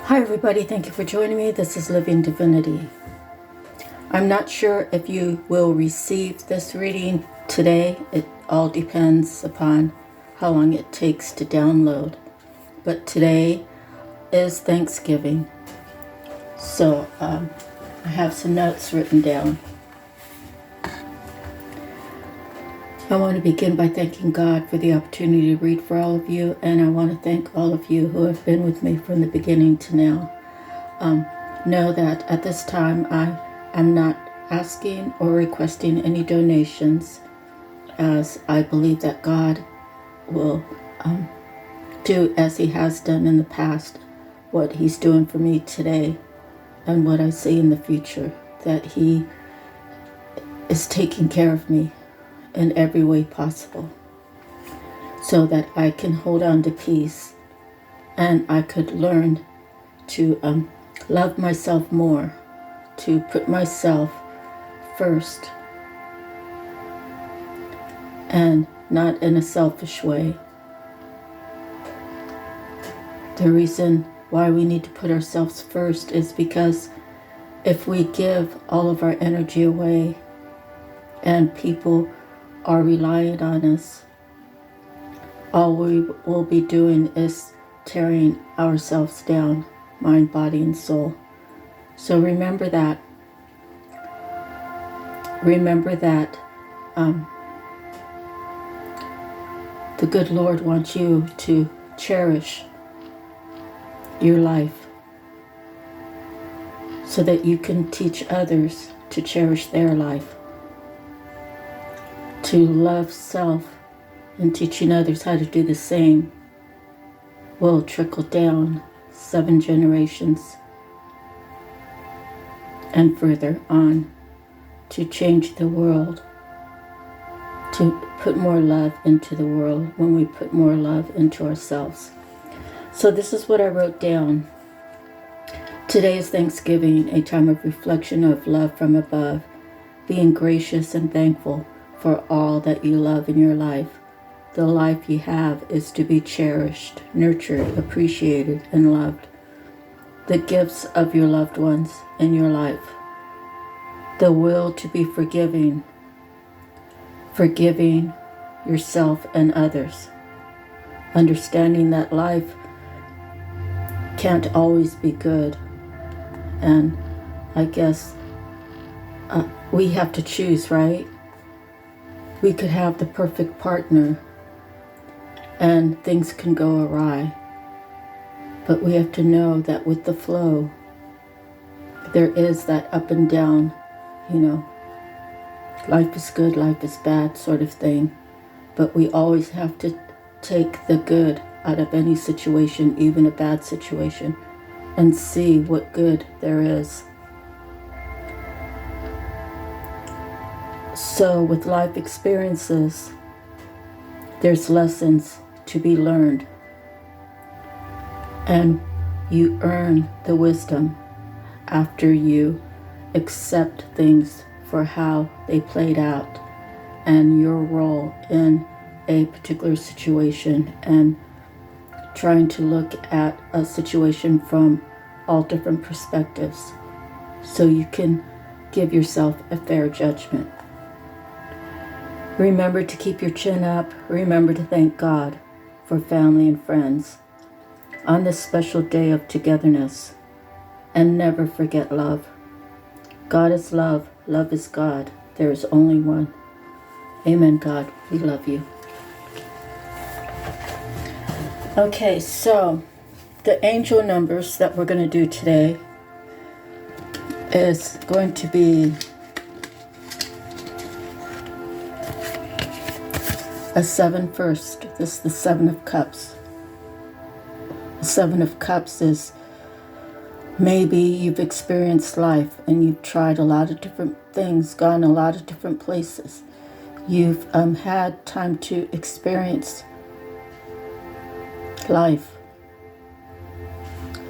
Hi everybody, thank you for joining me. This is Living Divinity. I'm not sure if you will receive this reading today. It all depends upon how long it takes to download. But today is Thanksgiving. So I have some notes written down. I want to begin by thanking God for the opportunity to read for all of you, and I want to thank all of you who have been with me from the beginning to now. Know that at this time I am not asking or requesting any donations, as I believe that God will do as He has done in the past, what He's doing for me today and what I see in the future, that He is taking care of me in every way possible, so that I can hold on to peace and I could learn to love myself more, to put myself first and not in a selfish way. The reason why we need to put ourselves first is because if we give all of our energy away and people are reliant on us, all we will be doing is tearing ourselves down, mind, body, and soul. So remember that. Remember that the good Lord wants you to cherish your life so that you can teach others to cherish their life. To love self and teaching others how to do the same will trickle down 7 generations and further on to change the world, to put more love into the world when we put more love into ourselves. So this is what I wrote down. Today is Thanksgiving, a time of reflection of love from above, being gracious and thankful for all that you love in your life. The life you have is to be cherished, nurtured, appreciated, and loved. The gifts of your loved ones in your life. The will to be forgiving yourself and others. Understanding that life can't always be good. And I guess we have to choose, right? We could have the perfect partner and things can go awry. But we have to know that with the flow, there is that up and down, life is good, life is bad sort of thing. But we always have to take the good out of any situation, even a bad situation, and see what good there is. So with life experiences, there's lessons to be learned. And you earn the wisdom after you accept things for how they played out and your role in a particular situation, and trying to look at a situation from all different perspectives so you can give yourself a fair judgment. Remember to keep your chin up. Remember to thank God for family and friends on this special day of togetherness. And never forget love. God is love. Love is God. There is only one. Amen, God. We love you. Okay, so the angel numbers that we're going to do today is going to be a 7 first. This is the 7 of Cups. The 7 of Cups is maybe you've experienced life and you've tried a lot of different things, gone a lot of different places. You've had time to experience life,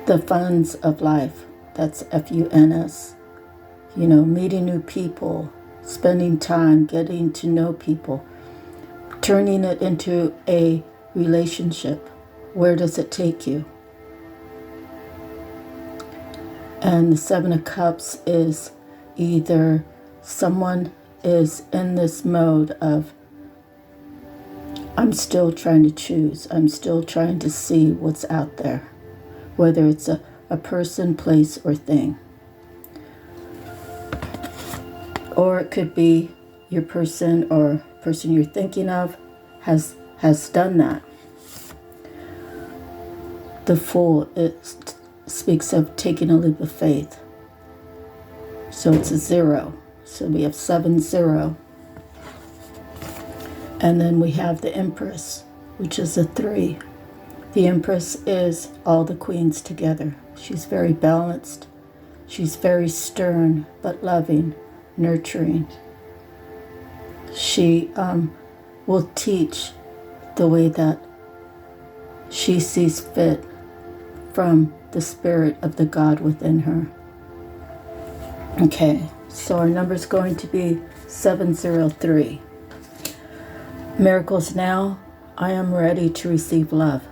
the funs of life. That's FUNS. Meeting new people, spending time getting to know people, turning it into a relationship. Where does it take you? And the Seven of Cups is either someone is in this mode of, I'm still trying to choose. I'm still trying to see what's out there, whether it's a person, place, or thing. Or it could be your person or person you're thinking of has done that. The Fool, it speaks of taking a leap of faith. So it's a 0. So we have 7, 0. And then we have the Empress, which is a 3. The Empress is all the queens together. She's very balanced. She's very stern, but loving, nurturing. She will teach the way that she sees fit from the spirit of the God within her. Okay, so our number is going to be 703. Miracles now. I am ready to receive love.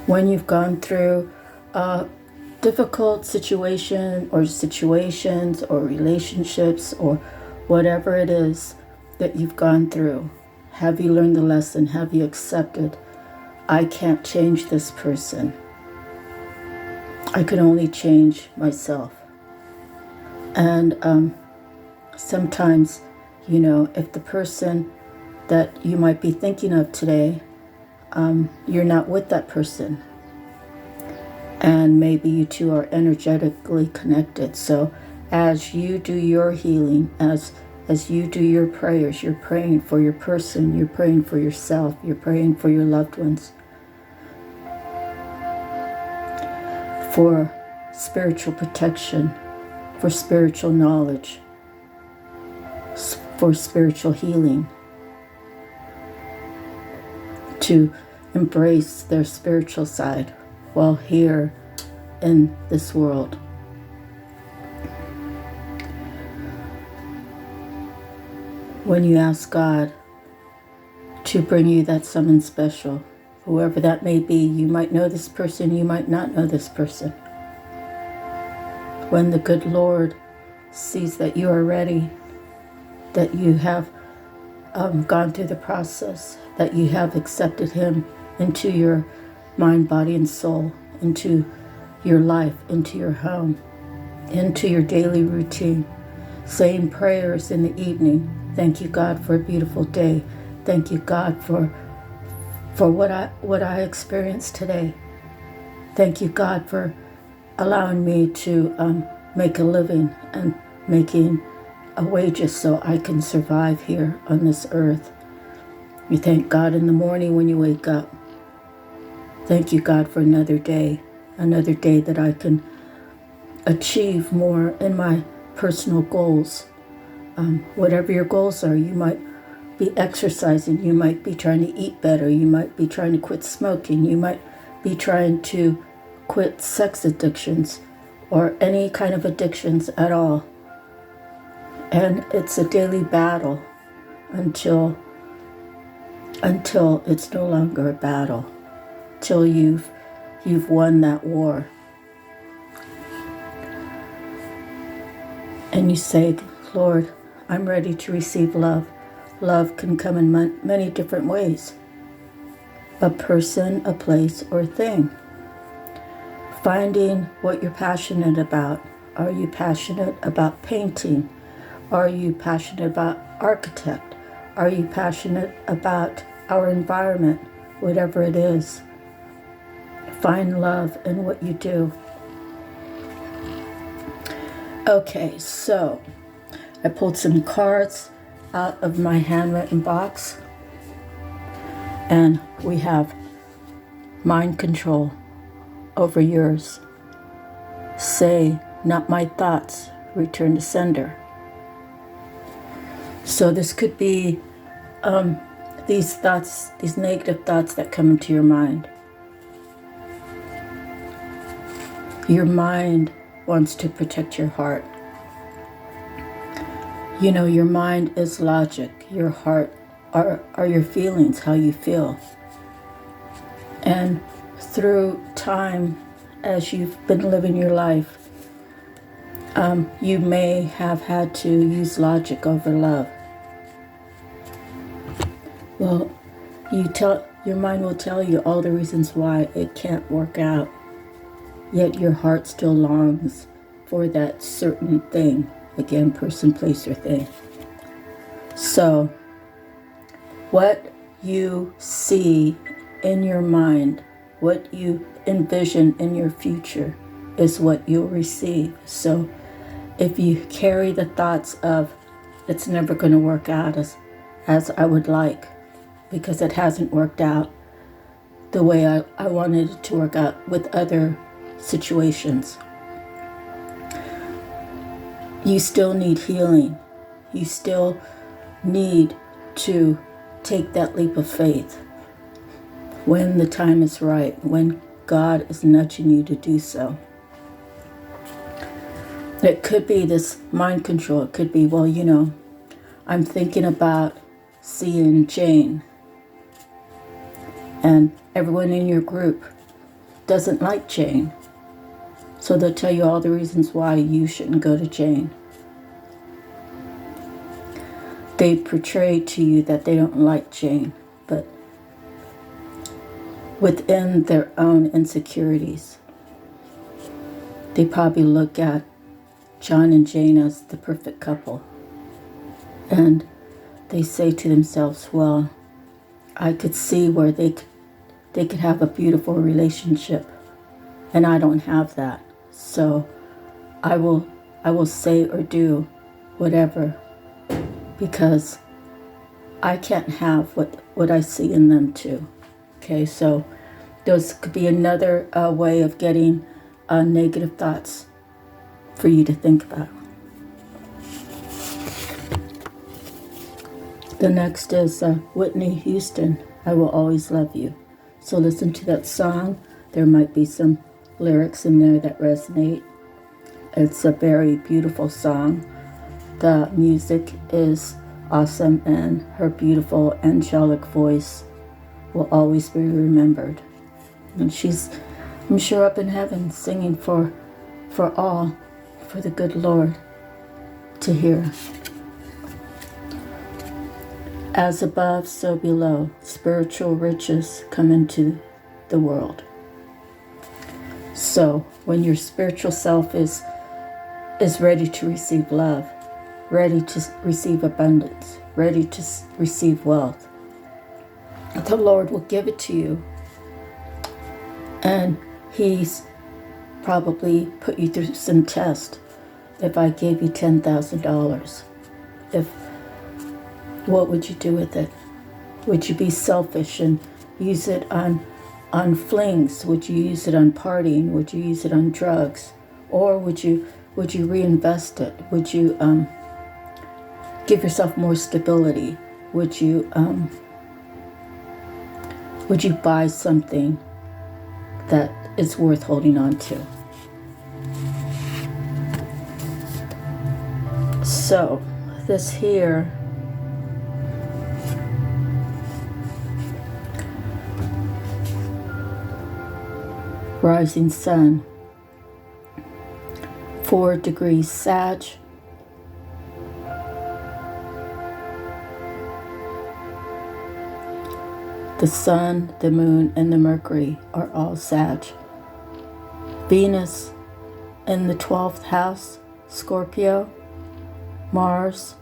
When you've gone through a difficult situation or situations or relationships or whatever it is that you've gone through, have you learned the lesson? Have you accepted, I can't change this person. I can only change myself. And sometimes, if the person that you might be thinking of today, you're not with that person. And maybe you two are energetically connected. So as you do your healing, as you do your prayers, you're praying for your person, you're praying for yourself, you're praying for your loved ones, for spiritual protection, for spiritual knowledge, for spiritual healing, to embrace their spiritual side while here in this world. When you ask God to bring you that someone special, whoever that may be, you might know this person, you might not know this person. When the good Lord sees that you are ready, that you have gone through the process, that you have accepted Him into your mind, body, and soul, into your life, into your home, into your daily routine, saying prayers in the evening. Thank you, God, for a beautiful day. Thank you, God, for what I experienced today. Thank you, God, for allowing me to make a living and making a wages so I can survive here on this earth. You thank God in the morning when you wake up. Thank you, God, for another day that I can achieve more in my personal goals. Whatever your goals are, you might be exercising, you might be trying to eat better, you might be trying to quit smoking, you might be trying to quit sex addictions or any kind of addictions at all. And it's a daily battle until it's no longer a battle, till you've won that war. And you say, Lord, I'm ready to receive love. Love can come in many different ways. A person, a place, or a thing. Finding what you're passionate about. Are you passionate about painting? Are you passionate about architect? Are you passionate about our environment? Whatever it is. Find love in what you do. Okay, so I pulled some cards out of my handwritten box, and we have mind control over yours. Say, not my thoughts, return to sender. So this could be these thoughts, these negative thoughts that come into your mind. Your mind wants to protect your heart. Your mind is logic. Your heart are your feelings, how you feel. And through time as you've been living your life, you may have had to use logic over love. Well, your mind will tell you all the reasons why it can't work out, yet your heart still longs for that certain thing. Again, person, place, or thing. So, what you see in your mind, what you envision in your future, is what you'll receive. So, if you carry the thoughts of, it's never going to work out as I would like, because it hasn't worked out the way I wanted it to work out with other situations, you still need healing. You still need to take that leap of faith when the time is right, when God is nudging you to do so. It could be this mind control. It could be, well, I'm thinking about seeing Jane, and everyone in your group doesn't like Jane. So they'll tell you all the reasons why you shouldn't go to Jane. They portray to you that they don't like Jane, but within their own insecurities, they probably look at John and Jane as the perfect couple. And they say to themselves, well, I could see where they could have a beautiful relationship, and I don't have that. So I will say or do whatever, because I can't have what I see in them too. Okay, so those could be another way of getting negative thoughts for you to think about. The next is Whitney Houston, I Will Always Love You. So listen to that song. There might be some lyrics in there that resonate. It's a very beautiful song. The music is awesome, and her beautiful angelic voice will always be remembered. And she's, I'm sure, up in heaven singing for all, for the good Lord to hear. As above, so below, spiritual riches come into the world. So when your spiritual self is ready to receive love, ready to receive abundance, ready to receive wealth, the Lord will give it to you. And He's probably put you through some test. If I gave you $10,000, what would you do with it? Would you be selfish and use it on flings? Would you use it on partying? Would you use it on drugs? Or would you reinvest it? Would you give yourself more stability? Would you buy something that is worth holding on to? So this here rising sun, 4 degrees Sag, the sun, the moon, and the Mercury are all Sag. Venus in the 12th house, Scorpio. Mars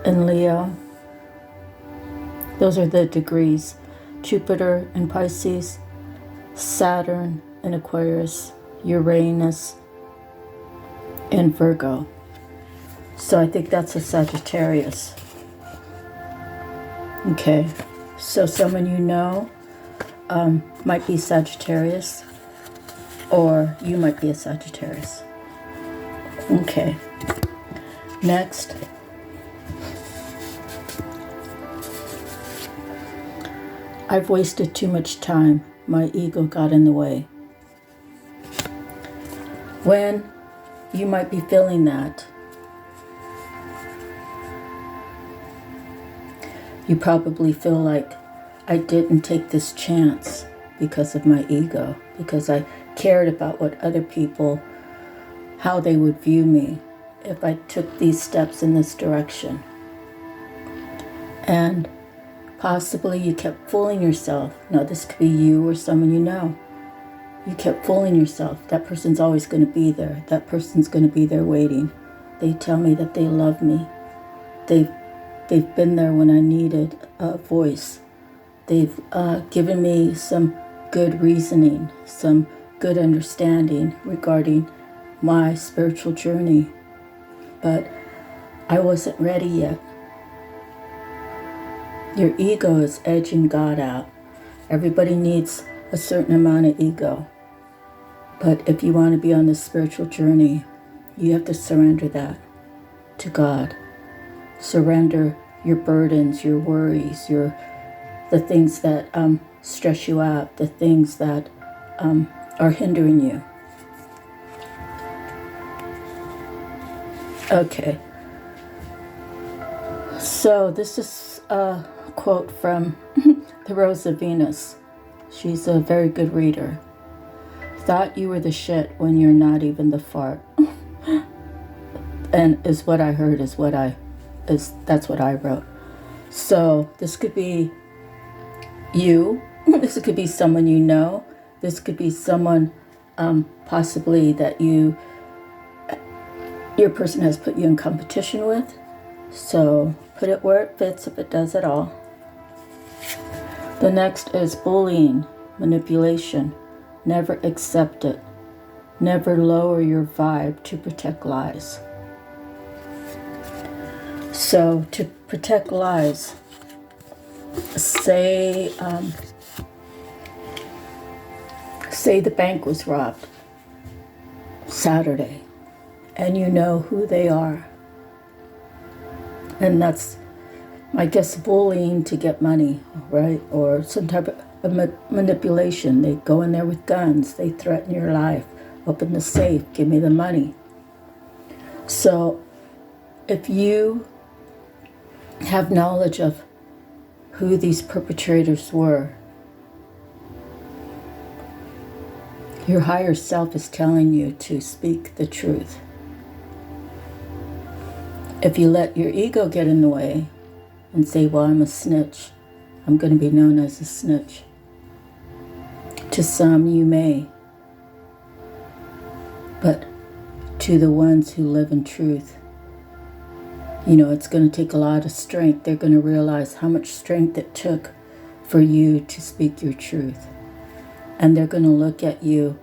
in Leo. Those are the degrees. Jupiter in Pisces. Saturn in Aquarius. Uranus in Virgo. So I think that's a Sagittarius. Okay, so someone you know might be Sagittarius, or you might be a Sagittarius. Okay, next. I've wasted too much time. My ego got in the way. When you might be feeling that, you probably feel like, I didn't take this chance. because of my ego, because I cared about what other people, how they would view me if I took these steps in this direction. And possibly you kept fooling yourself. Now, this could be you or someone you know. You kept fooling yourself. That person's always going to be there. That person's going to be there waiting. They tell me that they love me. They've been there when I needed a voice. They've given me some good reasoning, some good understanding regarding my spiritual journey. But I wasn't ready yet. Your ego is edging God out. Everybody needs a certain amount of ego. But if you want to be on this spiritual journey, you have to surrender that to God. Surrender your burdens, your worries, the things that stress you out, the things that are hindering you. Okay. So this is a quote from The Rose of Venus. She's a very good reader. Thought you were the shit when you're not even the fart. And is what I heard, that's what I wrote. So this could be you. This could be someone you know. This could be someone possibly that your person has put you in competition with. So put it where it fits if it does at all. The next is bullying, manipulation. Never accept it. Never lower your vibe to protect lies. So to protect lies, say the bank was robbed Saturday, and you know who they are. And that's, I guess, bullying to get money, right? Or some type of manipulation. They go in there with guns. They threaten your life. Open the safe. Give me the money. So if you have knowledge of who these perpetrators were, your higher self is telling you to speak the truth. If you let your ego get in the way and say, well, I'm a snitch, I'm going to be known as a snitch. To some, you may. But to the ones who live in truth, it's going to take a lot of strength. They're going to realize how much strength it took for you to speak your truth. And they're going to look at you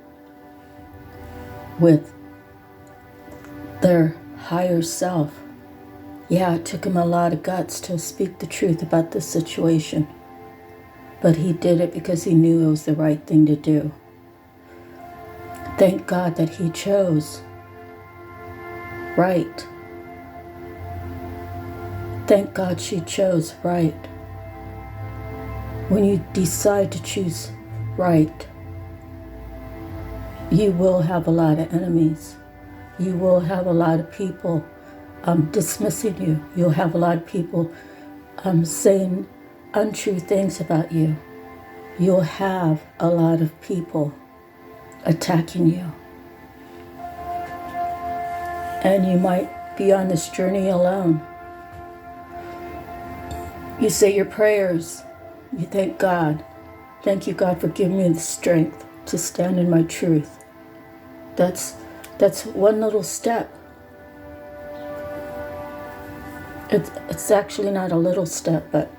with their higher self. Yeah, it took him a lot of guts to speak the truth about this situation. But he did it because he knew it was the right thing to do. Thank God that he chose right. Thank God she chose right. When you decide to choose right, you will have a lot of enemies. You will have a lot of people dismissing you. You'll have a lot of people saying untrue things about you. You'll have a lot of people attacking you. And you might be on this journey alone. You say your prayers. You thank God. Thank you, God, for giving me the strength to stand in my truth. That's one little step. It's actually not a little step, but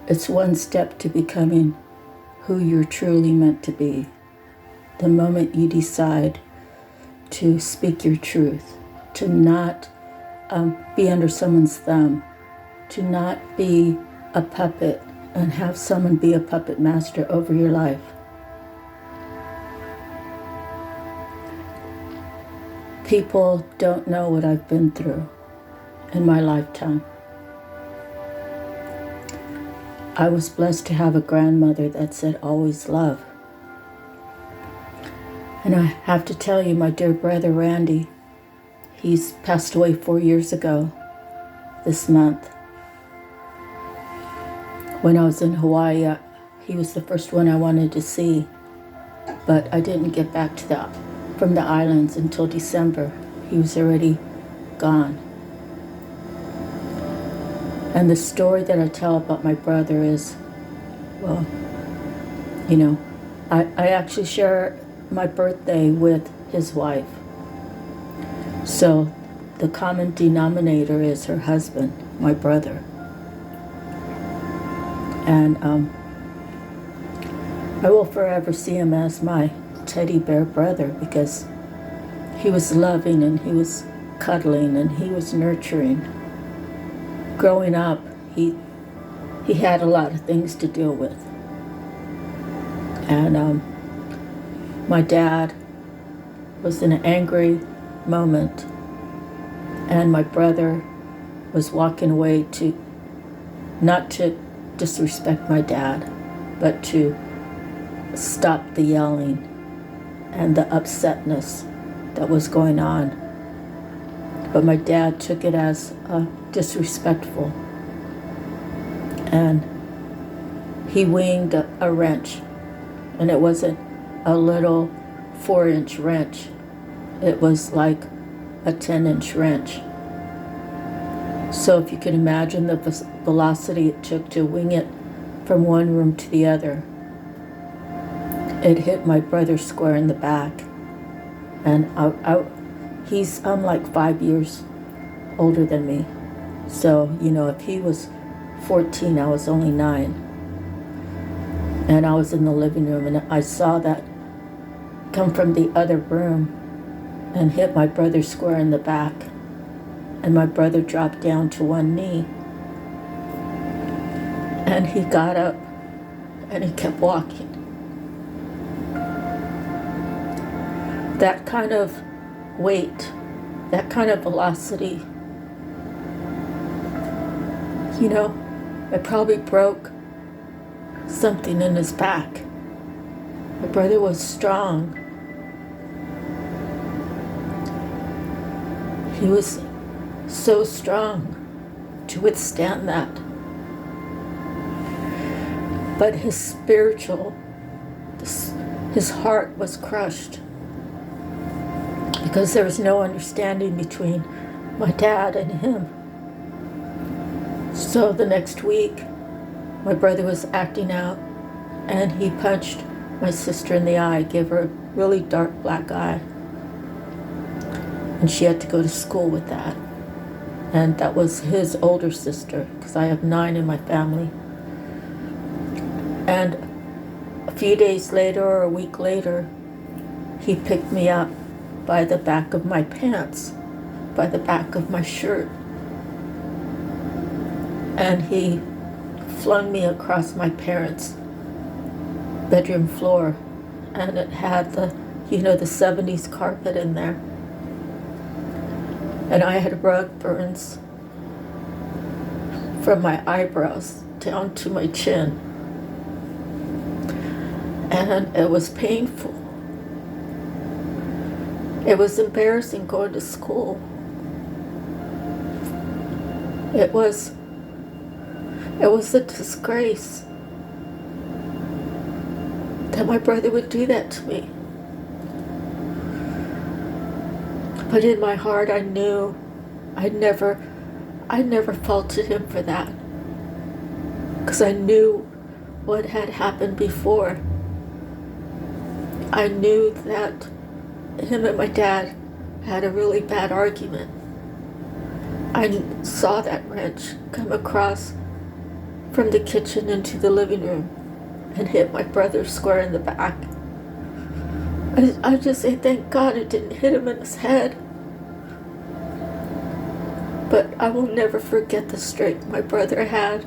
it's one step to becoming who you're truly meant to be. The moment you decide to speak your truth, to not be under someone's thumb, to not be a puppet and have someone be a puppet master over your life. People don't know what I've been through in my lifetime. I was blessed to have a grandmother that said, always love. And I have to tell you, my dear brother Randy, he's passed away 4 years ago this month. When I was in Hawaii, he was the first one I wanted to see, but I didn't get back from the islands until December. He was already gone. And the story that I tell about my brother is, well, I actually share my birthday with his wife. So the common denominator is her husband, my brother. And I will forever see him as my teddy bear brother, because he was loving and he was cuddling and he was nurturing. Growing up, he had a lot of things to deal with. And my dad was in an angry moment, and my brother was walking away not to disrespect my dad, but to stop the yelling and the upsetness that was going on. But my dad took it as disrespectful, and he winged a wrench, and it wasn't a little 4-inch wrench. It was like a 10-inch wrench. So if you can imagine the velocity it took to wing it from one room to the other, it hit my brother square in the back. And I'm like 5 years older than me. So, if he was 14, I was only 9. And I was in the living room, and I saw that come from the other room and hit my brother square in the back. And my brother dropped down to one knee. And he got up and he kept walking. That kind of weight, that kind of velocity, it probably broke something in his back. My brother was strong. He was so strong to withstand that. But his heart was crushed, because there was no understanding between my dad and him. So the next week, my brother was acting out, and he punched my sister in the eye, gave her a really dark black eye. And she had to go to school with that. And that was his older sister, because I have 9 in my family. And a few days later, or a week later, he picked me up by the back of my pants, by the back of my shirt. And he flung me across my parents' bedroom floor. And it had the 70s carpet in there. And I had rug burns from my eyebrows down to my chin. And it was painful. It was embarrassing going to school. It was a disgrace that my brother would do that to me. But in my heart, I knew I never faulted him for that, because I knew what had happened before. I knew that him and my dad had a really bad argument. I saw that wrench come across from the kitchen into the living room and hit my brother square in the back. I just say, thank God it didn't hit him in his head. But I will never forget the strength my brother had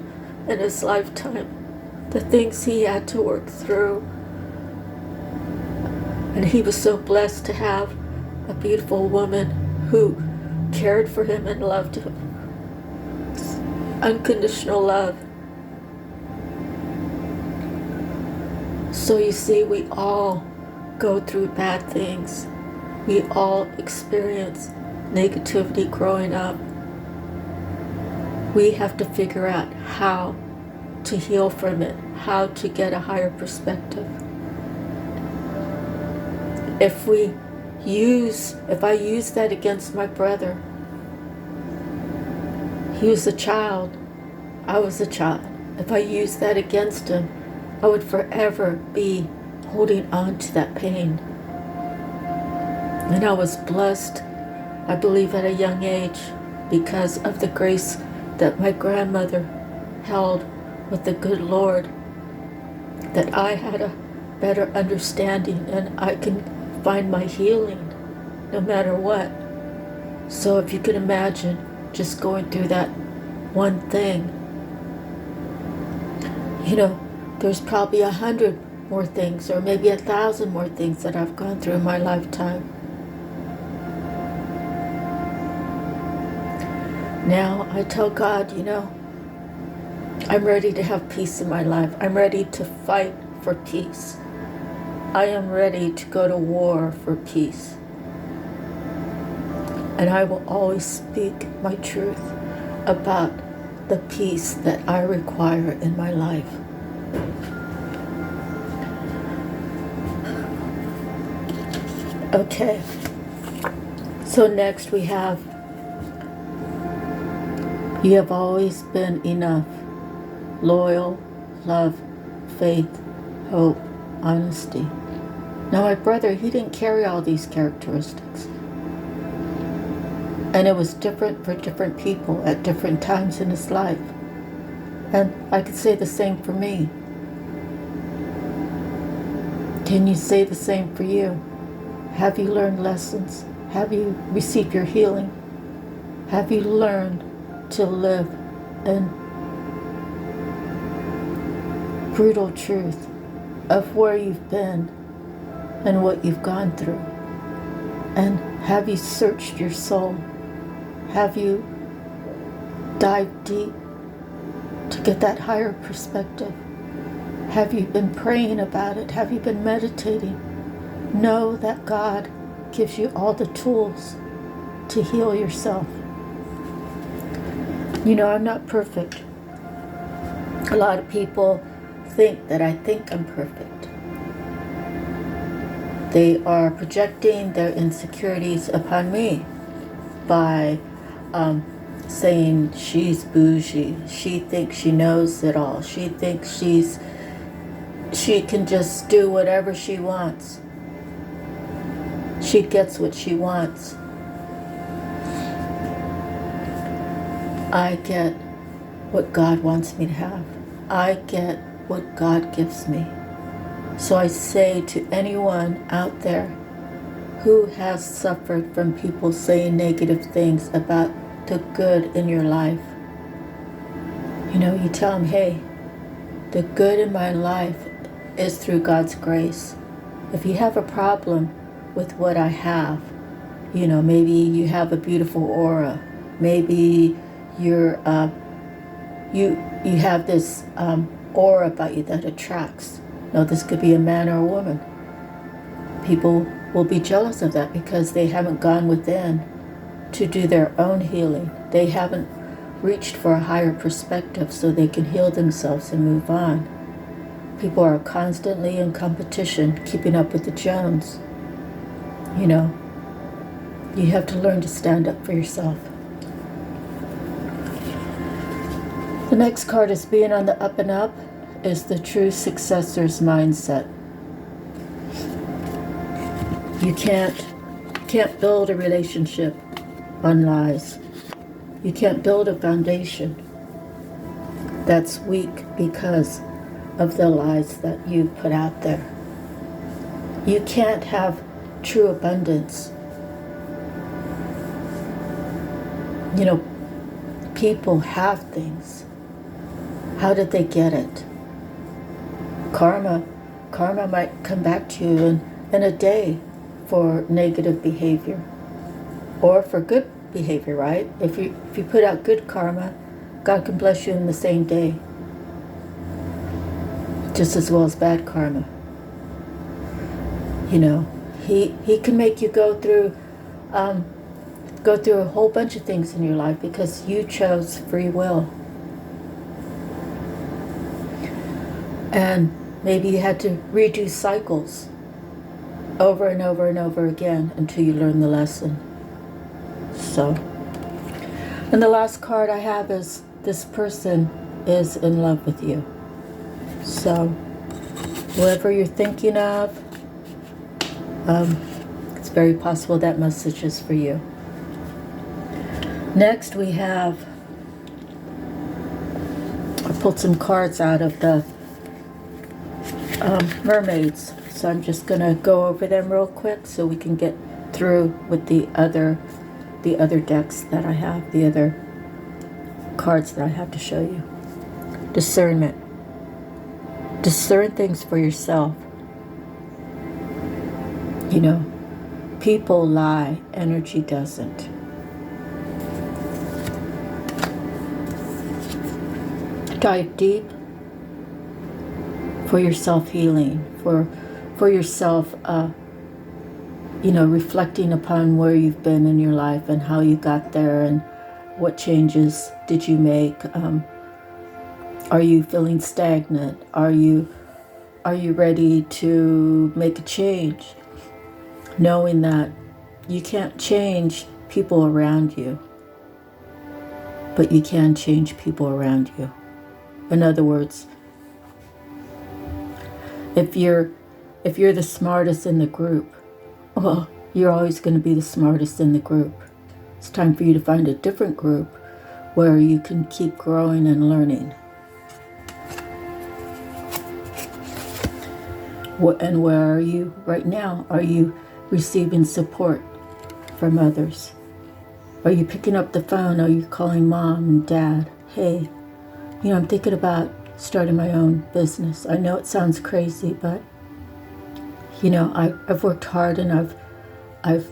in his lifetime, the things he had to work through. And he was so blessed to have a beautiful woman who cared for him and loved him. Unconditional love. So you see, we all go through bad things. We all experience negativity growing up. We have to figure out how to heal from it, how to get a higher perspective. If I use that against my brother, he was a child, I was a child. If I use that against him, I would forever be holding on to that pain. And I was blessed, I believe, at a young age because of the grace that my grandmother held with the good Lord, that I had a better understanding and I can find my healing no matter what. So if you can imagine just going through that one thing, there's probably 100 more things or maybe 1,000 more things that I've gone through in my lifetime. Now I tell God, I'm ready to have peace in my life. I'm ready to fight for peace. I am ready to go to war for peace. And I will always speak my truth about the peace that I require in my life. Okay, so next we have, you have always been enough. Loyal, love, faith, hope, honesty. Now my brother, he didn't carry all these characteristics. And it was different for different people at different times in his life. And I could say the same for me. Can you say the same for you? Have you learned lessons? Have you received your healing? Have you learned to live in brutal truth of where you've been and what you've gone through? And have you searched your soul? Have you dived deep to get that higher perspective? Have you been praying about it? Have you been meditating? Know that God gives you all the tools to heal yourself. I'm not perfect. A lot of people think that I think I'm perfect. They are projecting their insecurities upon me by saying she's bougie, she thinks she knows it all, she thinks she can just do whatever she wants. She gets what she wants. I get what God wants me to have. I get what God gives me. So I say to anyone out there who has suffered from people saying negative things about the good in your life, you tell them, hey, the good in my life is through God's grace. If you have a problem with what I have, maybe you have a beautiful aura, maybe you're you have this aura about you that attracts. Now this could be a man or a woman. People will be jealous of that because they haven't gone within to do their own healing. They haven't reached for a higher perspective so they can heal themselves and move on. People are constantly in competition, keeping up with the Jones. You have to learn to stand up for yourself. The next card is being on the up and up is the true successor's mindset. You can't build a relationship on lies. You can't build a foundation that's weak because of the lies that you put out there. You can't have true abundance. People have things. How did they get it? Karma might come back to you in a day for negative behavior or for good behavior, right? If you put out good karma, God can bless you in the same day, just as well as bad karma. He can make you go through a whole bunch of things in your life because you chose free will. And maybe you had to redo cycles over and over and over again until you learn the lesson. So, and the last card I have is this person is in love with you. So, whoever you're thinking of, it's very possible that message is for you. Next we have, I pulled some cards out of the mermaids. So I'm just going to go over them real quick so we can get through with the other decks that I have, the other cards that I have to show you. Discernment. Discern things for yourself. You know, people lie, energy doesn't. Dive deep for your self-healing, for yourself, reflecting upon where you've been in your life and how you got there and what changes did you make. Are you feeling stagnant? Are you ready to make a change? Knowing that you can't change people around you, but you can change people around you. In other words, if you're the smartest in the group, well, you're always going to be the smartest in the group. It's time for you to find a different group where you can keep growing and learning. And where are you right now? Are you receiving support from others? Are you picking up the phone? Are you calling mom and dad? Hey, I'm thinking about starting my own business. I know it sounds crazy, but I've worked hard and I've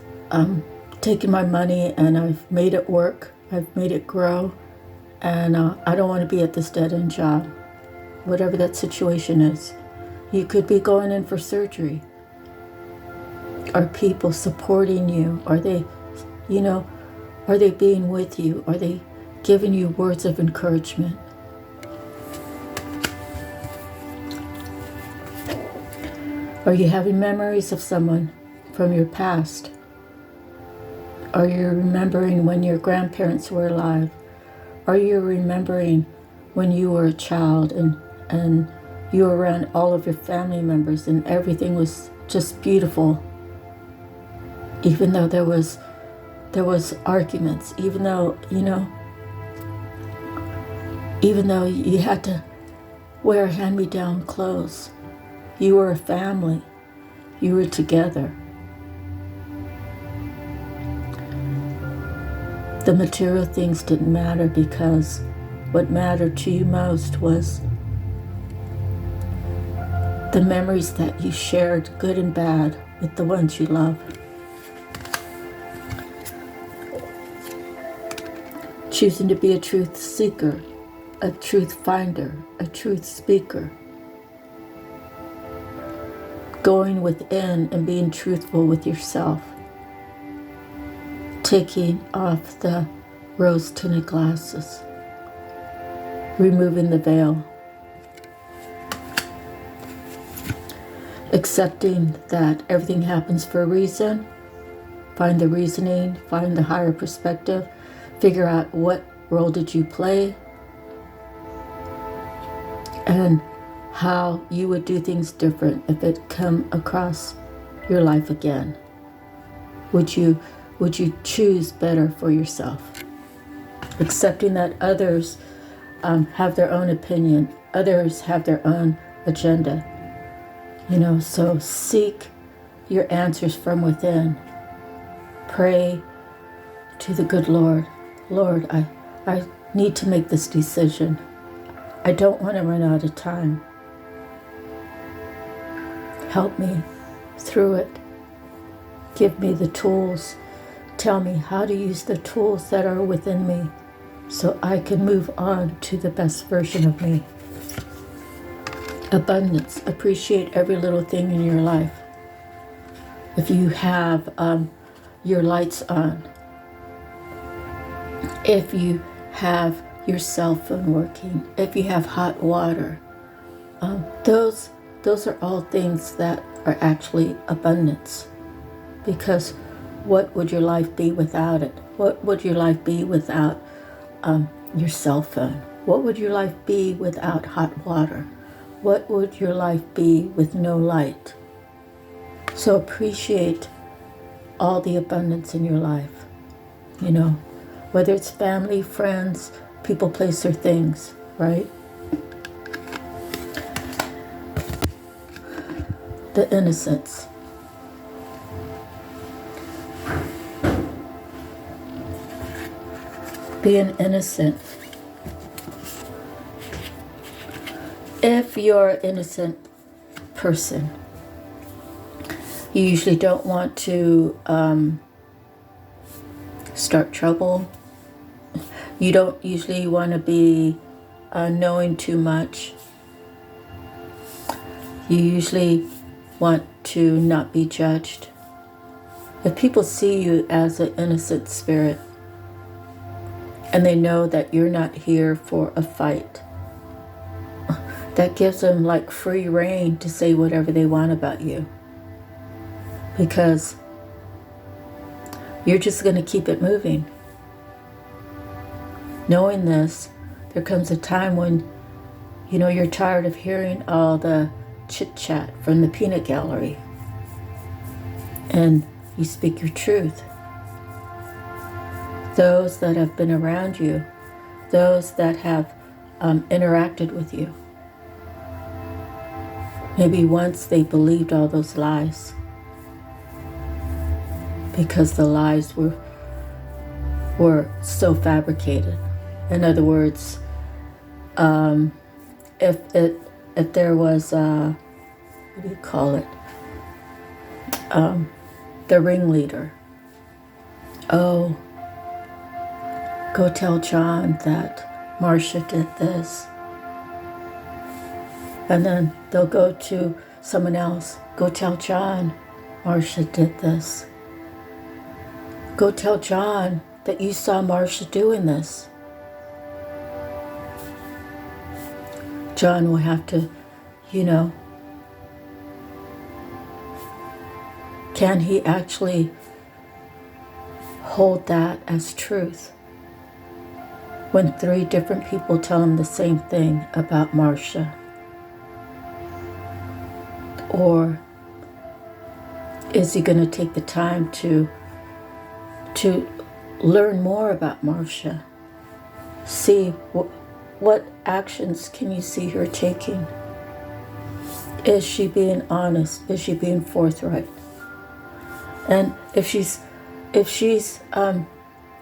taken my money and I've made it work. I've made it grow, and I don't want to be at this dead-end job, whatever that situation is. You could be going in for surgery. Are people supporting you? Are they being with you? Are they giving you words of encouragement? Are you having memories of someone from your past? Are you remembering when your grandparents were alive? Are you remembering when you were a child and you were around all of your family members and everything was just beautiful? Even though there was arguments, even though you had to wear hand-me-down clothes, you were a family. You were together. The material things didn't matter because what mattered to you most was the memories that you shared, good and bad, with the ones you love. Choosing to be a truth seeker, a truth finder, a truth speaker. Going within and being truthful with yourself. Taking off the rose-tinted glasses. Removing the veil. Accepting that everything happens for a reason. Find the reasoning, find the higher perspective. Figure out what role did you play. And how you would do things different if it come across your life again. Would you choose better for yourself? Accepting that others have their own opinion, others have their own agenda. So seek your answers from within. Pray to the good Lord. Lord, I need to make this decision. I don't want to run out of time. Help me through it. Give me the tools. Tell me how to use the tools that are within me so I can move on to the best version of me. Abundance. Appreciate every little thing in your life. If you have your lights on, if you have your cell phone working, if you have hot water, Those are all things that are actually abundance. Because what would your life be without it? What would your life be without your cell phone? What would your life be without hot water? What would your life be with no light? So appreciate all the abundance in your life. You know, whether it's family, friends, people, place, or things, right? The innocence. Being innocent. If you're an innocent person, you usually don't want to start trouble. You don't usually want to be knowing too much. You usually want to not be judged. If people see you as an innocent spirit, and they know that you're not here for a fight, that gives them like free reign to say whatever they want about you. Because you're just going to keep it moving. Knowing this, there comes a time when, you know, you're tired of hearing all the chit-chat from the peanut gallery. And you speak your truth. Those that have been around you, those that have interacted with you. Maybe once they believed all those lies because the lies were so fabricated. In other words, if there was what do you call it? The ringleader. Oh, go tell John that Marcia did this. And then they'll go to someone else. Go tell John Marcia did this. Go tell John that you saw Marcia doing this. John will have to, you know, can he actually hold that as truth when 3 different people tell him the same thing about Marcia? Or is he going to take the time to learn more about Marcia? See what actions can you see her taking? Is she being honest? Is she being forthright? And if she's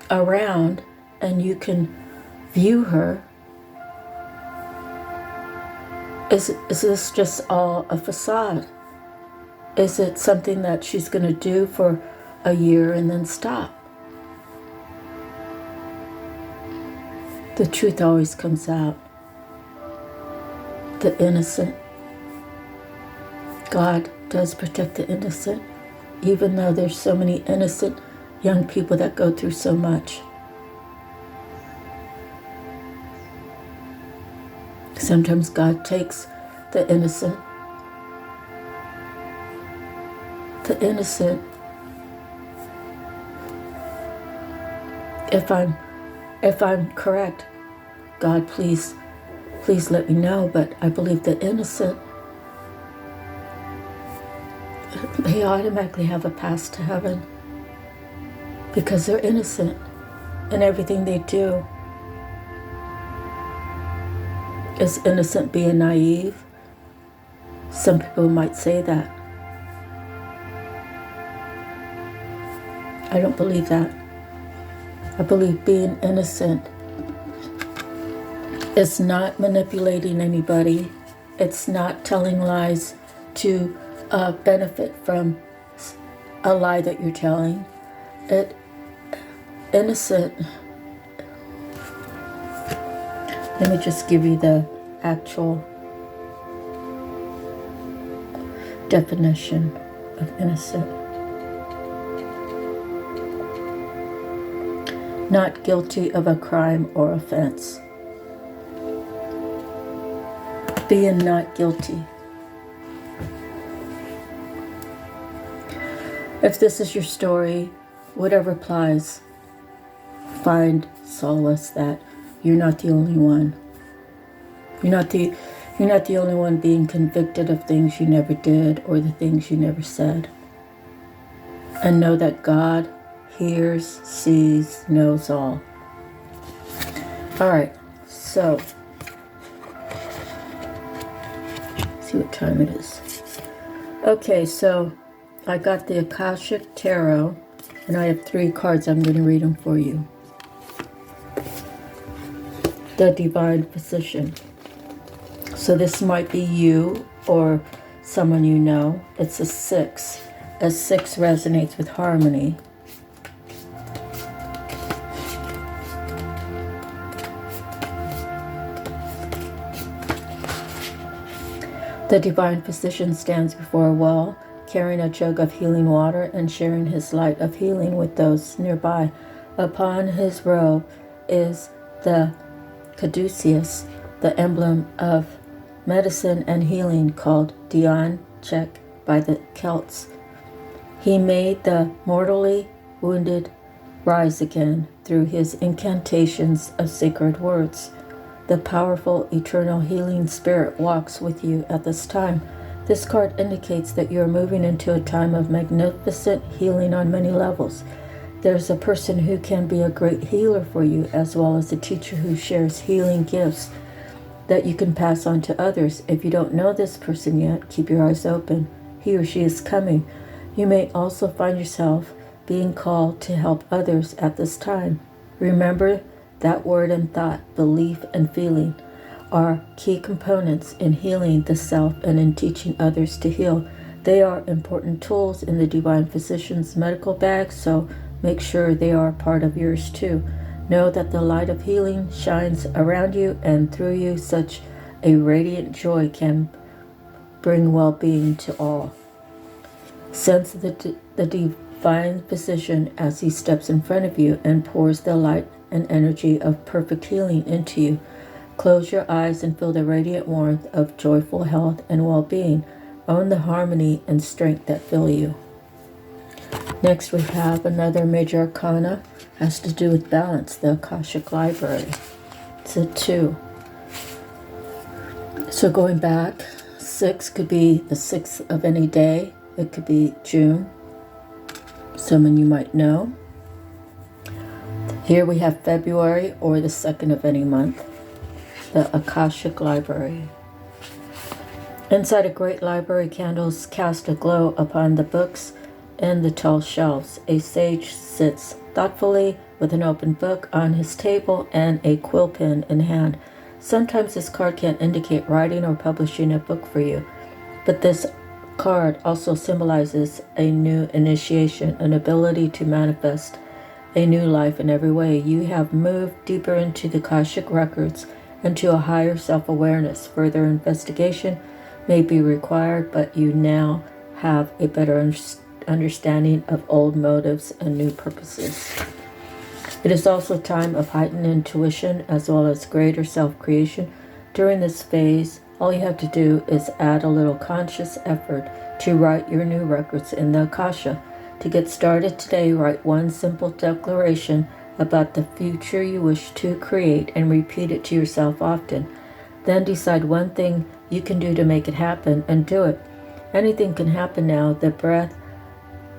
around and you can view her, is this just all a facade? Is it something that she's going to do for a year and then stop? The truth always comes out. The innocent. God does protect the innocent, even though there's so many innocent young people that go through so much. Sometimes God takes the innocent. The innocent. If I'm correct, God, please let me know. But I believe the innocent, they automatically have a pass to heaven because they're innocent in everything they do. Is innocent being naive? Some people might say that. I don't believe that. I believe being innocent is not manipulating anybody. It's not telling lies to benefit from a lie that you're telling. Innocent. Let me just give you the actual definition of innocent. Not guilty of a crime or offense. being not guilty. If this is your story, whatever applies, find solace that you're not the only one. You're not the only one being convicted of things you never did or the things you never said. And know that God hears, sees, knows all. All right, so see what time it is. Okay, so I got the Akashic Tarot, and I have 3 cards. I'm going to read them for you. The Divine Physician. So this might be you or someone you know. It's a 6. A 6 resonates with harmony. The Divine Physician stands before a well, carrying a jug of healing water and sharing his light of healing with those nearby. Upon his robe is the caduceus, the emblem of medicine and healing, called Dion Chek by the Celts. He made the mortally wounded rise again through his incantations of sacred words. The powerful eternal healing spirit walks with you at this time. This card indicates that you are moving into a time of magnificent healing on many levels. There's a person who can be a great healer for you, as well as a teacher who shares healing gifts that you can pass on to others. If you don't know this person yet, keep your eyes open. He or she is coming. You may also find yourself being called to help others at this time. Remember that word and thought, belief and feeling, are key components in healing the self and in teaching others to heal. They are important tools in the Divine Physician's medical bag, so make sure they are part of yours too. Know that the light of healing shines around you and through you. Such a radiant joy can bring well-being to all. Sense the Divine Physician as he steps in front of you and pours the light and energy of perfect healing into you. Close your eyes and feel the radiant warmth of joyful health and well-being. Own the harmony and strength that fill you. Next we have another major arcana, has to do with balance, the Akashic Library. It's a 2. So going back, 6 could be the 6th of any day. It could be June, someone you might know. Here we have February or the 2nd of any month. The Akashic Library. Inside a great library, candles cast a glow upon the books and the tall shelves. A sage sits thoughtfully with an open book on his table and a quill pen in hand. Sometimes this card can indicate writing or publishing a book for you, but this card also symbolizes a new initiation, an ability to manifest a new life in every way. You have moved deeper into the Akashic records and to a higher self-awareness. Further investigation may be required, but you now have a better understanding of old motives and new purposes. It is also a time of heightened intuition as well as greater self-creation. During this phase, all you have to do is add a little conscious effort to write your new records in the Akasha. To get started today, write one simple declaration about the future you wish to create and repeat it to yourself often. Then decide one thing you can do to make it happen and do it. Anything can happen now. The breadth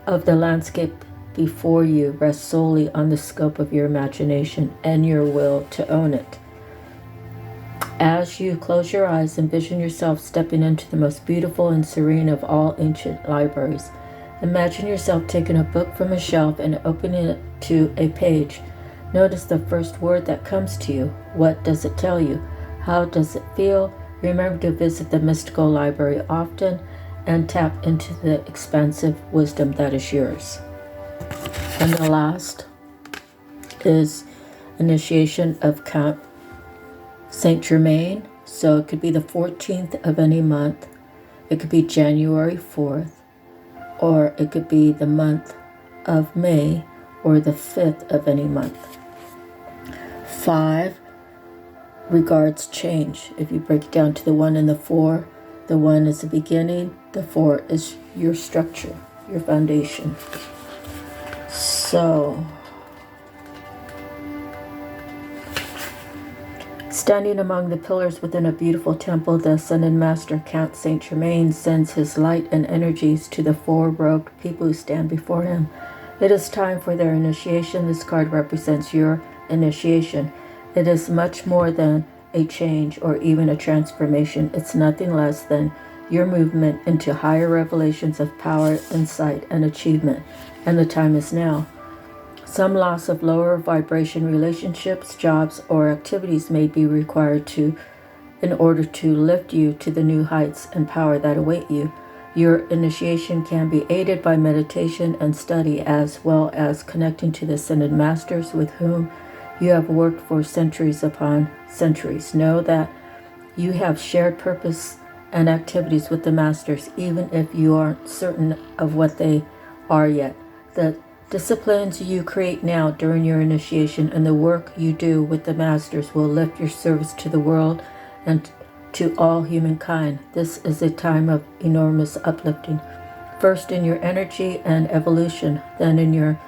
of the landscape before you rests solely on the scope of your imagination and your will to own it. As you close your eyes, envision yourself stepping into the most beautiful and serene of all ancient libraries. Imagine yourself taking a book from a shelf and opening it to a page. Notice the first word that comes to you. What does it tell you? How does it feel? Remember to visit the mystical library often and tap into the expansive wisdom that is yours. And the last is initiation of Count Saint Germain. So it could be the 14th of any month. It could be January 4th. Or it could be the month of May or the 5th of any month. 5 regards change. If you break it down to the 1 and the 4, the 1 is the beginning, the 4 is your structure, your foundation. So, standing among the pillars within a beautiful temple, the Ascended Master Count Saint Germain sends his light and energies to the 4 robed people who stand before him. It is time for their initiation. This card represents your initiation. It is much more than a change or even a transformation. It's nothing less than your movement into higher revelations of power, insight, and achievement. And the time is now. Some loss of lower vibration relationships, jobs, or activities may be required in order to lift you to the new heights and power that await you. Your initiation can be aided by meditation and study, as well as connecting to the Ascended Masters with whom you have worked for centuries upon centuries. Know that you have shared purpose and activities with the Masters, even if you aren't certain of what they are yet. The disciplines you create now during your initiation and the work you do with the Masters will lift your service to the world and to all humankind. This is a time of enormous uplifting. First in your energy and evolution, then in your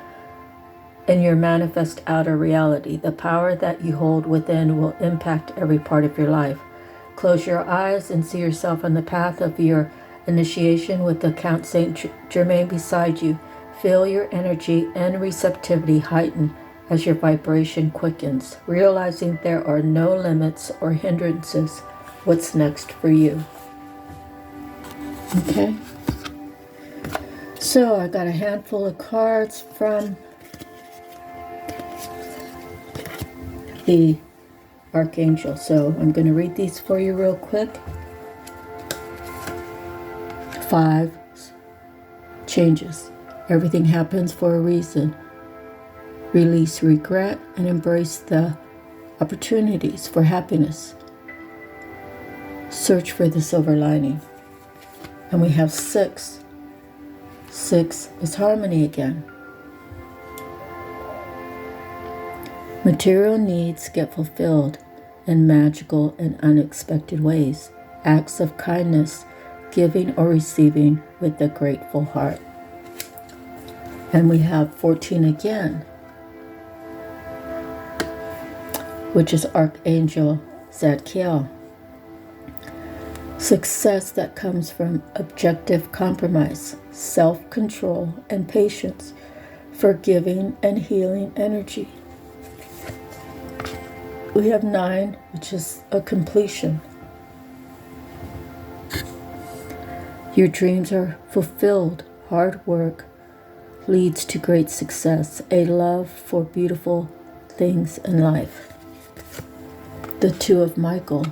manifest outer reality. The power that you hold within will impact every part of your life. Close your eyes and see yourself on the path of your initiation with the Count Saint Germain beside you. Feel your energy and receptivity heighten as your vibration quickens, realizing there are no limits or hindrances. What's next for you? Okay. So I got a handful of cards from the Archangel. So I'm going to read these for you real quick. 5 changes. Everything happens for a reason. Release regret and embrace the opportunities for happiness. Search for the silver lining. And we have 6. 6 is harmony again. Material needs get fulfilled in magical and unexpected ways. Acts of kindness, giving or receiving with a grateful heart. And we have 14 again, which is Archangel Zadkiel. Success that comes from objective compromise, self-control, and patience, forgiving and healing energy. We have 9, which is a completion. Your dreams are fulfilled. Hard work leads to great success. A love for beautiful things in life. The 2 of Michael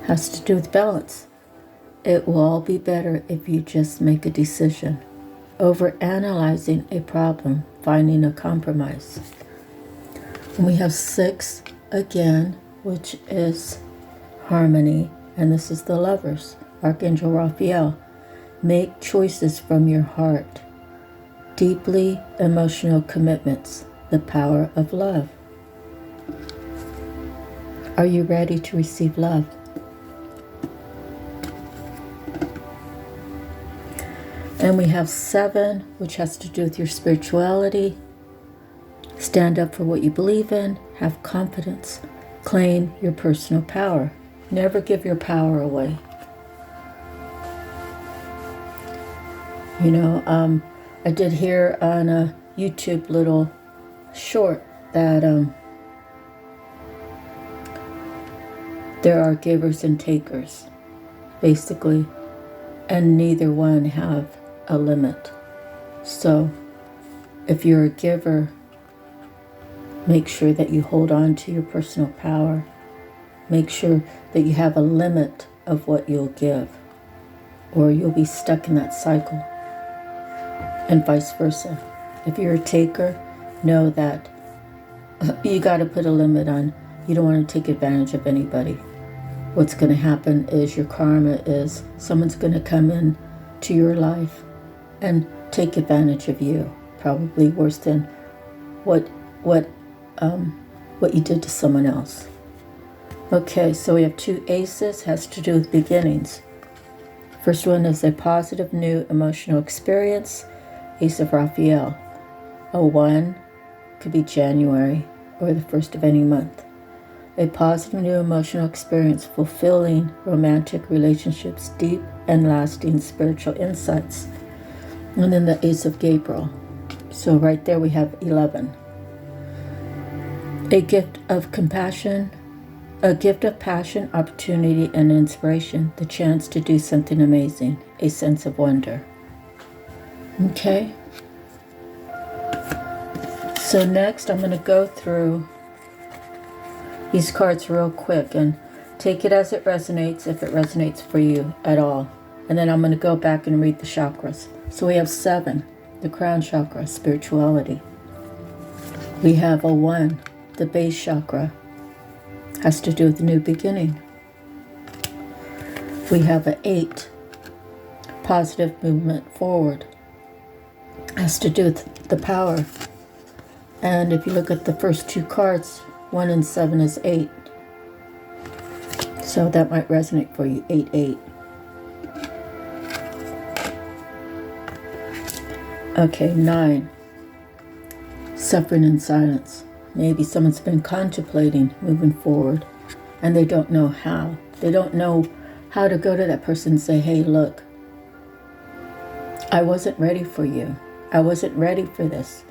has to do with balance. It will all be better if you just make a decision. Overanalyzing a problem, finding a compromise. And we have 6 again, which is harmony, and this is the Lovers, Archangel Raphael. Make choices from your heart. Deeply emotional commitments, the power of love. Are you ready to receive love? And we have 7, which has to do with your spirituality. Stand up for what you believe in. Have confidence. Claim your personal power. Never give your power away. You know, I did hear on a YouTube little short that there are givers and takers, basically, and neither one have a limit. So if you're a giver, make sure that you hold on to your personal power. Make sure that you have a limit of what you'll give, or you'll be stuck in that cycle, and vice versa. If you're a taker, know that you got to put a limit on. You don't want to take advantage of anybody. What's going to happen is your karma is someone's going to come in to your life and take advantage of you, probably worse than what what you did to someone else. Okay, so we have 2 aces, has to do with beginnings. First one is a positive new emotional experience, Ace of Raphael. A 1 could be January or the first of any month. A positive new emotional experience, fulfilling romantic relationships, deep and lasting spiritual insights. And then the Ace of Gabriel. So right there we have 11. A gift of compassion, a gift of passion, opportunity, and inspiration, the chance to do something amazing, a sense of wonder. Okay. So next I'm going to go through these cards real quick and take it as it resonates, if it resonates for you at all. And then I'm going to go back and read the chakras. So we have 7, the crown chakra, spirituality. We have a 1, the base chakra, has to do with the new beginning. We have an 8, positive movement forward, has to do with the power. And if you look at the first 2 cards, 1 and 7 is 8. So that might resonate for you, 8, 8. Okay, 9, suffering in silence. Maybe someone's been contemplating moving forward and they don't know how. They don't know how to go to that person and say, hey, look, I wasn't ready for you. I wasn't ready for this.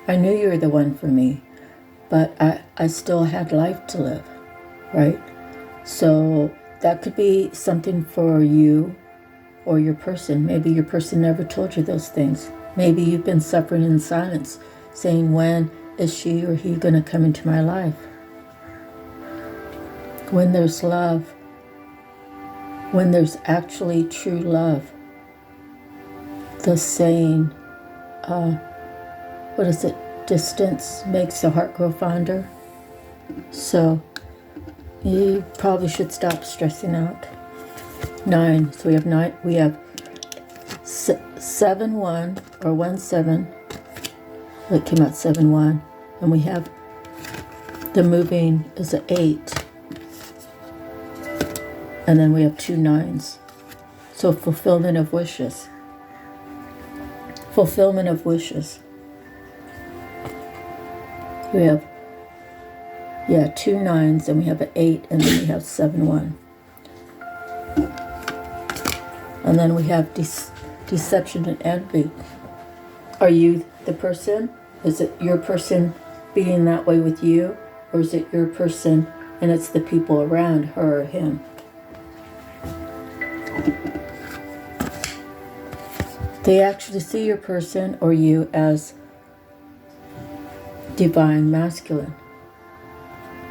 I knew you were the one for me, but I still had life to live, right? So that could be something for you or your person. Maybe your person never told you those things. Maybe you've been suffering in silence, saying, when is she or he going to come into my life? When there's love, when there's actually true love, the saying, what is it? Distance makes the heart grow fonder. So you probably should stop stressing out. 9. So we have 9. We have 7, 1 or 1, 7. It came out 7, 1. And we have the moving is an 8. And then we have 2 9s. So fulfillment of wishes. Fulfillment of wishes. We have, 2 9s, and we have an 8, and then we have 7, 1. And then we have deception and envy. Are you the person? Is it your person being that way with you? Or is it your person and it's the people around her or him? They actually see your person or you as divine masculine.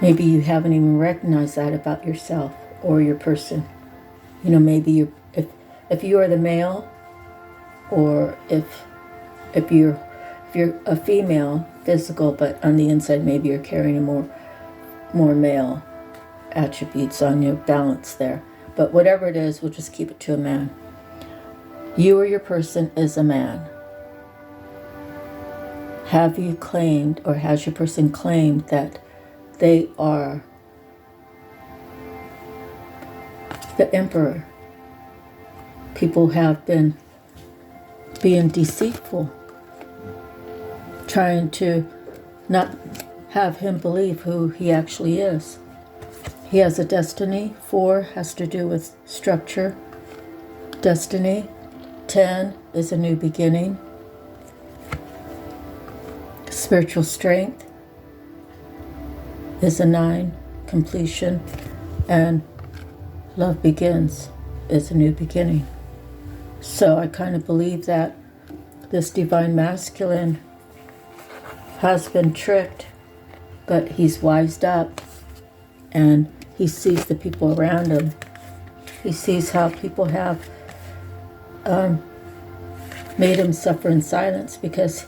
Maybe you haven't even recognized that about yourself or your person. You know, maybe if you are the male, or if you're a female, physical, but on the inside maybe you're carrying more male attributes on your balance there. But whatever it is, we'll just keep it to a man. You or your person is a man. Have you claimed, or has your person claimed that they are the emperor? People have been being deceitful, trying to not have him believe who he actually is. He has a destiny. 4 has to do with structure, destiny. 10 is a new beginning. Spiritual strength is a 9, completion. And love begins is a new beginning. So I kind of believe that this divine masculine has been tricked, but he's wised up and he sees the people around him. He sees how people have made him suffer in silence because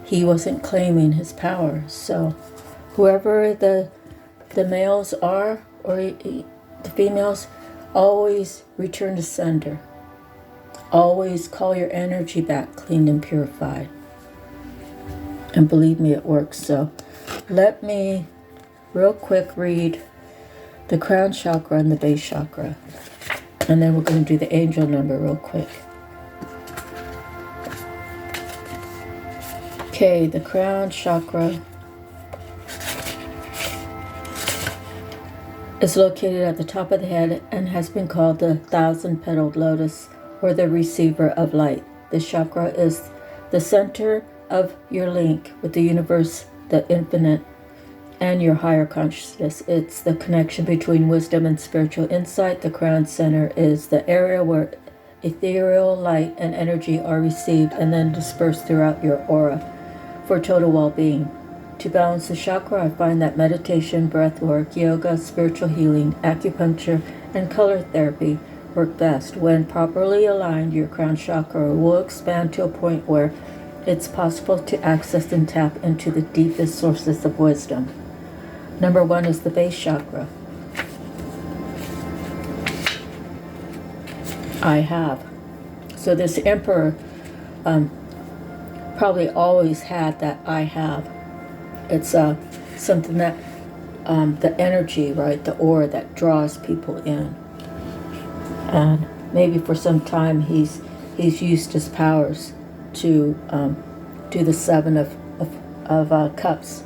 he wasn't claiming his power. So whoever the males are, or the females, always return to sender. Always call your energy back cleaned and purified. And believe me, it works. So let me real quick read the crown chakra and the base chakra. And then we're going to do the angel number real quick. Okay, the crown chakra is located at the top of the head and has been called the 1,000-petaled lotus, or the receiver of light. This chakra is the center of your link with the universe, the infinite, and your higher consciousness. It's the connection between wisdom and spiritual insight. The crown center is the area where ethereal light and energy are received and then dispersed throughout your aura for total well-being. To balance the chakra, I find that meditation, breath work, yoga, spiritual healing, acupuncture, and color therapy work best. When properly aligned, your crown chakra will expand to a point where it's possible to access and tap into the deepest sources of wisdom. Number 1 is the base chakra. I have. So this emperor probably always had that I have. It's something that the energy, right, the aura that draws people in. And maybe for some time he's used his powers to do the 7 of cups.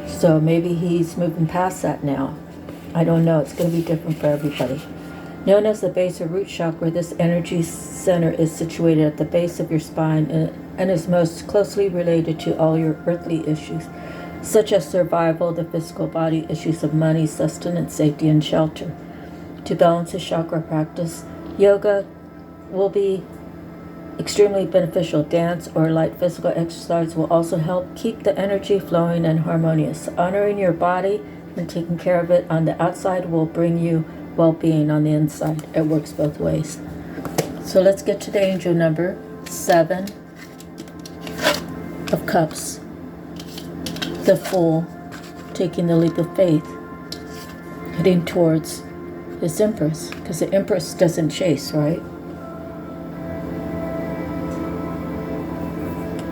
So maybe he's moving past that now. I don't know. It's going to be different for everybody. Known as the base or root chakra, this energy center is situated at the base of your spine and is most closely related to all your earthly issues, such as survival, the physical body, issues of money, sustenance, safety, and shelter. To balance the chakra practice, yoga will be extremely beneficial. Dance or light physical exercise will also help keep the energy flowing and harmonious. Honoring your body and taking care of it on the outside will bring you well-being on the inside. It works both ways. So let's get to the angel number 7 of cups. The Fool, taking the leap of faith, heading towards his empress, because the empress doesn't chase, right?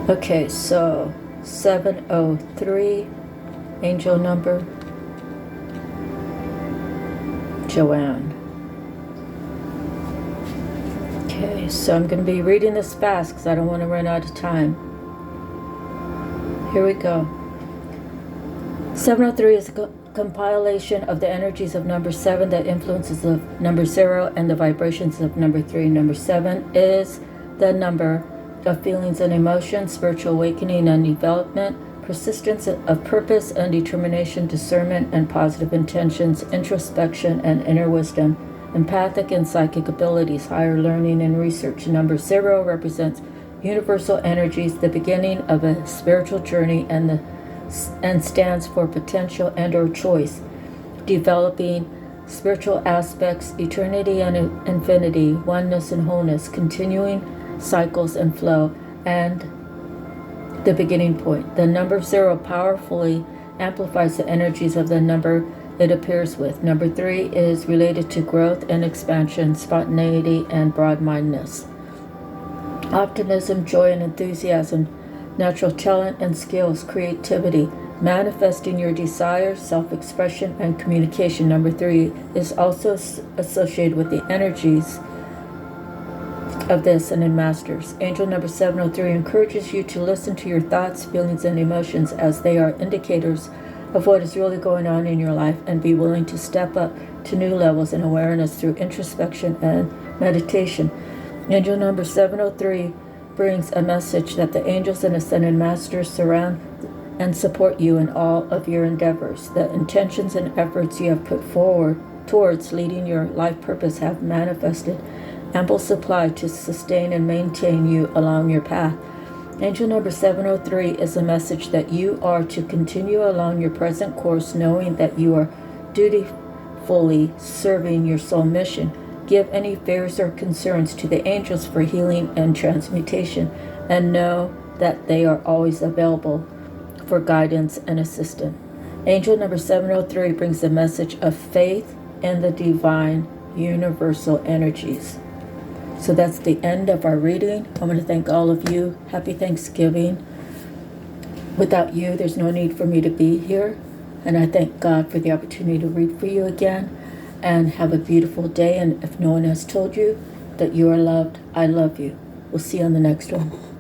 Okay, so 703, angel number, Joanne. Okay, so I'm going to be reading this fast because I don't want to run out of time. Here we go. 703 is a compilation of the energies of number 7 that influences the number 0 and the vibrations of number 3. Number 7 is the number of feelings and emotions, spiritual awakening and development, persistence of purpose and determination, discernment and positive intentions, introspection and inner wisdom, empathic and psychic abilities, higher learning and research. Number 0 represents universal energies, the beginning of a spiritual journey, and stands for potential and or choice, developing spiritual aspects, eternity and infinity, oneness and wholeness, continuing cycles and flow, and the beginning point. The number 0 powerfully amplifies the energies of the number it appears with. Number 3 is related to growth and expansion, spontaneity, and broad-mindedness, optimism, joy, and enthusiasm, natural talent and skills, creativity, manifesting your desires, self-expression, and communication. Number 3 is also associated with the energies of the Ascended Masters. Angel number 703 encourages you to listen to your thoughts, feelings, and emotions, as they are indicators of what is really going on in your life, and be willing to step up to new levels in awareness through introspection and meditation. Angel number 703 brings a message that the angels and Ascended Masters surround and support you in all of your endeavors. The intentions and efforts you have put forward towards leading your life purpose have manifested ample supply to sustain and maintain you along your path. Angel number 703 is a message that you are to continue along your present course, knowing that you are dutifully serving your soul mission. Give any fears or concerns to the angels for healing and transmutation, and know that they are always available for guidance and assistance. Angel number 703 brings a message of faith in the divine universal energies. So that's the end of our reading. I want to thank all of you. Happy Thanksgiving. Without you, there's no need for me to be here. And I thank God for the opportunity to read for you again. And have a beautiful day. And if no one has told you that you are loved, I love you. We'll see you on the next one.